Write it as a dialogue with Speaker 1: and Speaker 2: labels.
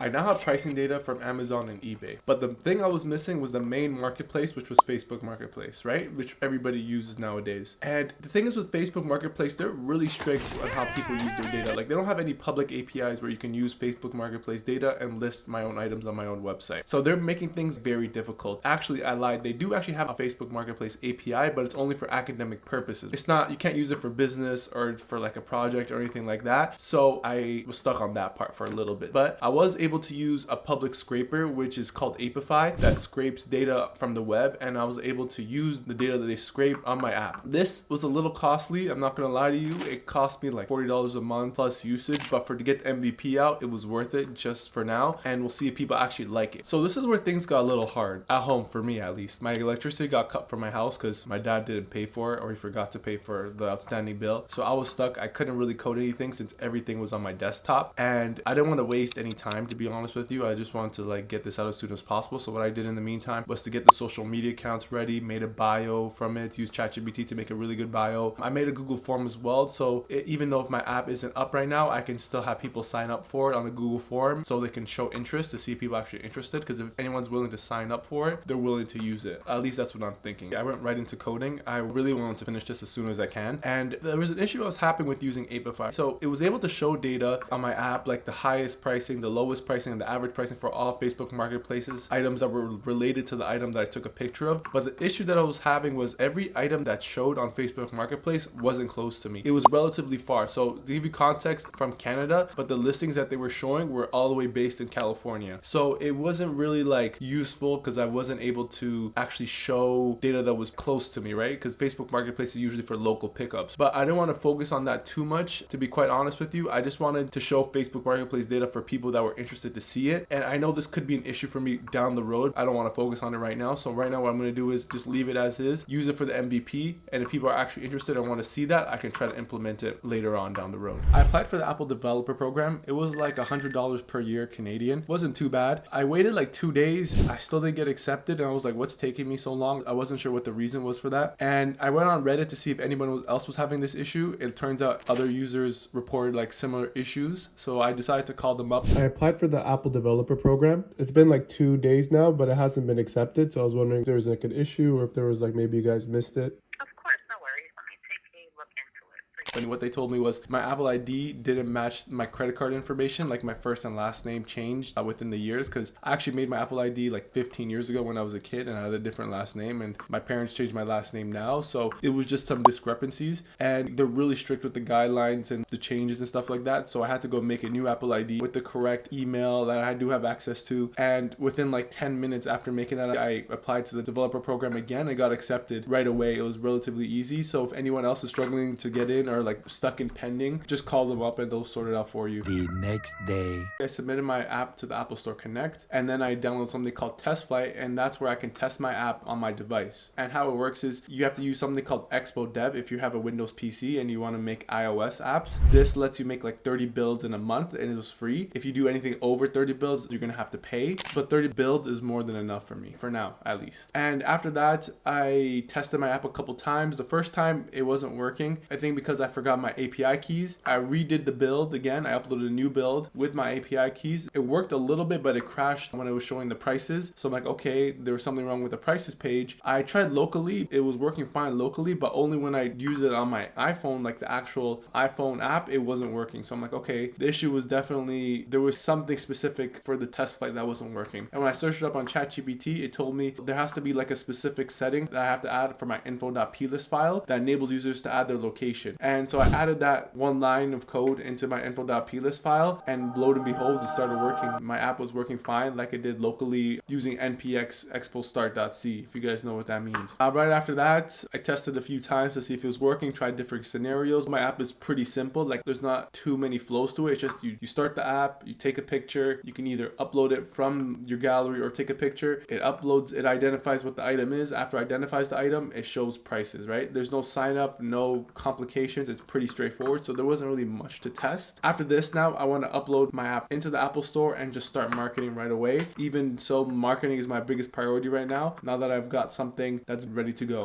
Speaker 1: I now have pricing data from Amazon and eBay. But the thing I was missing was the main marketplace, which was Facebook Marketplace, right? Which everybody uses nowadays. And the thing is with Facebook Marketplace, they're really strict on how people use their data. Like they don't have any public APIs where you can use Facebook Marketplace data and list my own items on my own website. So they're making things very difficult. Actually, I lied. They do actually have a Facebook Marketplace API, but it's only for academic purposes. It's not, you can't use it for business or for like a project or anything like that. So I was stuck on that part for a little bit. But I was able to use a public scraper, which is called Apify, that scrapes data from the web. And I was able to use the data that they scrape on my app. This was a little costly. I'm not going to lie to you. It cost me like $40 a month plus usage, but to get the MVP out, it was worth it just for now. And we'll see if people actually like it. So this is where things got a little hard at home for me, at least. My electricity got cut from my house because my dad didn't pay for it, or he forgot to pay for the outstanding bill. So I was stuck. I couldn't really code anything since everything was on my desktop, and I didn't want to waste any time, to be honest with you. I just wanted to like get this out as soon as possible. So what I did in the meantime was to get the social media accounts ready, made a bio from it, used ChatGPT to make a really good bio. I made a Google form as well. So even though if my app isn't up right now, I can still have people sign up for it on the Google form so they can show interest to see if people are actually interested. Because if anyone's willing to sign up for it, they're willing to use it. At least that's what I'm thinking. I went right into coding. I really wanted to finish this as soon as I can. And there was an issue I was having with using Apify. So it was able to show data on my app, like the highest pricing, the lowest pricing, and the average pricing for all Facebook marketplaces, items that were related to the item that I took a picture of. But the issue that I was having was every item that showed on Facebook Marketplace wasn't close to me. It was relatively far. So to give you context, from Canada, but the listings that they were showing were all the way based in California. So it wasn't really like useful because I wasn't able to actually show data that was close to me, right? Because Facebook Marketplace is usually for local pickups. But I didn't want to focus on that too much, to be quite honest with you. I just wanted to show Facebook Marketplace data for people that were interested to see it. And I know this could be an issue for me down the road. I don't want to focus on it right now. So right now what I'm going to do is just leave it as is, use it for the MVP. And if people are actually interested and want to see that, I can try to implement it later on down the road. I applied for the Apple Developer Program. It was like $100 per year Canadian. Wasn't too bad. I waited like 2 days. I still didn't get accepted. And I was like, what's taking me so long? I wasn't sure what the reason was for that. And I went on Reddit to see if anyone else was having this issue. It turns out other users reported like similar issues. So I decided to call them up. I applied for the Apple Developer Program. It's been like 2 days now, but it hasn't been accepted. So I was wondering if there was like an issue or if there was like maybe you guys missed it.
Speaker 2: Of course, no worries. Let me take a look into it.
Speaker 1: And what they told me was my Apple ID didn't match my credit card information. Like my first and last name changed within the years, because I actually made my Apple ID like 15 years ago when I was a kid and I had a different last name, and my parents changed my last name now. So it was just some discrepancies, and they're really strict with the guidelines and the changes and stuff like that. So I had to go make a new Apple ID with the correct email that I do have access to. And within like 10 minutes after making that, I applied to the developer program again and got accepted right away. It was relatively easy. So if anyone else is struggling to get in or like stuck in pending, just call them up and they'll sort it out for you.
Speaker 3: The next day,
Speaker 1: I submitted my app to the Apple Store Connect, and then I download something called TestFlight, and that's where I can test my app on my device. And how it works is you have to use something called Expo Dev if you have a Windows PC and you want to make iOS apps. This lets you make like 30 builds in a month, and it was free. If you do anything over 30 builds, you're gonna have to pay, but 30 builds is more than enough for me, for now at least. And after that, I tested my app a couple times. The first time it wasn't working, I think because I forgot my API keys. I redid the build again. I uploaded a new build with my API keys. It worked a little bit, but it crashed when it was showing the prices. So I'm like, okay, there was something wrong with the prices page. I tried locally. It was working fine locally, but only when I used it on my iPhone, like the actual iPhone app, it wasn't working. So I'm like, okay, the issue was definitely, there was something specific for the test flight that wasn't working. And when I searched it up on ChatGPT, it told me there has to be like a specific setting that I have to add for my info.plist file that enables users to add their location. And so I added that one line of code into my info.plist file, and lo and behold, it started working. My app was working fine like it did locally using npx expo start.c, if you guys know what that means. Right after that, I tested a few times to see if it was working, tried different scenarios. My app is pretty simple. Like there's not too many flows to it. It's just you start the app, you take a picture, you can either upload it from your gallery or take a picture. It uploads, it identifies what the item is. After it identifies the item, it shows prices, right? There's no sign up, no complications. It's pretty straightforward. So there wasn't really much to test. After this, now I want to upload my app into the Apple Store and just start marketing right away. Even so, marketing is my biggest priority right now that I've got something that's ready to go.